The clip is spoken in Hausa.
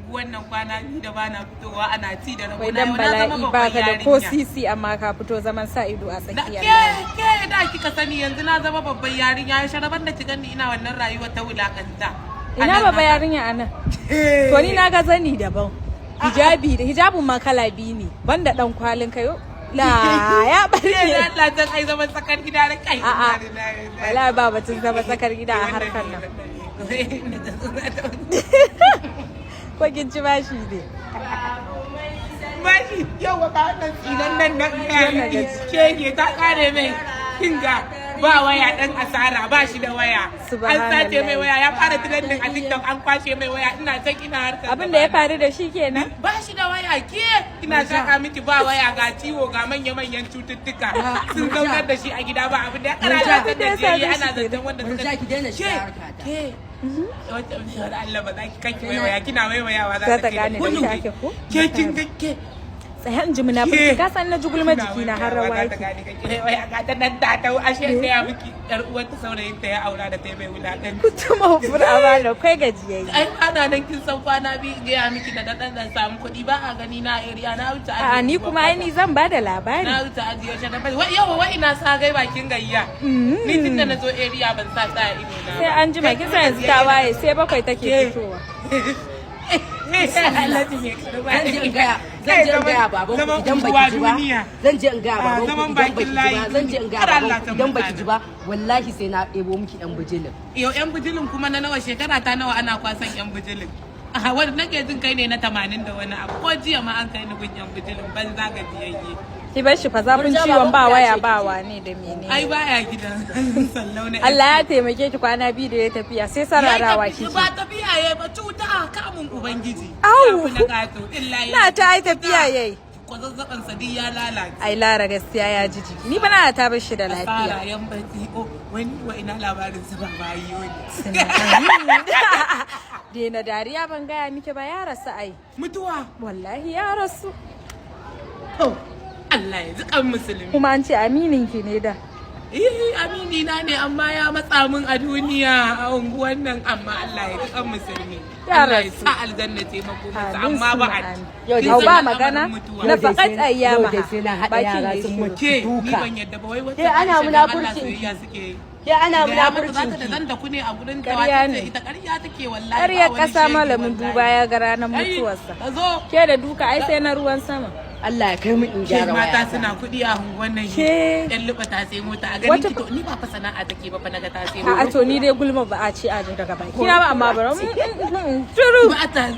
unguwan nan kwana biyu da bana fitowa ana ci da rabo. Wai dan bala'i baka da ko sisi amma ka fito zaman sa ido a tsakiyar ke da kika sani yanzu na zama babban yarinya ya sharaban da kigan ni ina wannan rayuwa ta wulakanta. Ina babban yarinya anan. To ni na ga zani daban. Hijabin ma kala biyu ne banda dan kwalin kayo. La ya barke. Allah dan ai zaman tsakar gida da kai. Wala ba batun zaman tsakar gida a harkar nan. Ko kin ci bashi ne? Bashi yawa ka wannan idan nan ke ta kare mai kinga ba waya dan asara ba shi da waya. An sace mai waya ya fara trending a TikTok an kwashe mai waya ina can ina harkar. Abin da ya faru da shi kenan? Ba shi da waya ke ina saka miki ba waya ga ciwo ga manya-manyan cututtuka sun zaunar da shi a gida ba abin da ya karata da shi ana zaton wanda suka ki daina shi harkata. wata bishiyar Allah ba za ki kake waiwaya kina waiwayawa za ta gane da take ko ke kin gakke tsayan jimina ba ka san na jugulma jiki na har rawa yake waiwaya ga ta nan ta tau ashe sai ya miki yar uwar ta saurayin ta ya aura da tai mai wulakan kutuma fura ba da kai gajiyayye ai ana nan kin san kwana bi ga ya miki da dan samu kuɗi ba a gani na area na wuce a ni kuma ai ni zan bada labari na wuce ajiye shi da bai yawa wai ina sa gai bakin gayya ni tunda na zo area ban sa ta ido na sai an jima kin san yanzu ta waye sai bakwai take fitowa zan je in gaya baban idan baki ji ba zan je in gaya baban idan baki ji ba wallahi sai na ɗebo miki yan bijilin yau yan bijilin kuma na nawa shekara ta nawa ana kwasan yan bijilin a wanda nake jin kai ne na 80 da wani abu ko jiya ma an kai ni gun yan bijilin ban zaga biyayye ki bar shi fa zafin ciwon ba waya ba wane da menene ai baya gidan sallau ne Allah ya taimake ki kwana biyu da ya tafiya sai sararawa kike ba tafiya yayi ba cuta kamun ubangiji au na gato illahi na ta ai tafiya yayi ko zazzaban sadi ya lalace ai lara gaskiya ya ji jiki ni bana ta bar shi da lafiya yan baki o wani wa ina labarin sa ba bayi wani dena dariya ban gaya miki ba ya rasu ai mutuwa wallahi ya rasu Allah ya zikan musulmi kuma an ce aminin ki ne da amini na ne amma ya matsa min a duniya a unguwan nan amma Allah ya zikan musulmi Allah ya sa aljanna taimako masa amma ba a yau ba magana na fakat ayyama baki sun mutu duka ban yadda ba wai wata ana munafurci suke ya ana munafurcin da zan da ku ne a gurin ƙarya ne ita ƙarya take wallahi ƙarya ƙasa malamin duba ya ga ranar mutuwarsa ke da duka ai sai na ruwan sama Allah ya kai mu in gyara waya mata suna kuɗi a wannan yan luba ta sai mota a ganin ki to ni ba fa sana'a take ba fa naga ta sai mota a to ni dai gulma ba a ci a daga baki na ba amma bara turu ba ta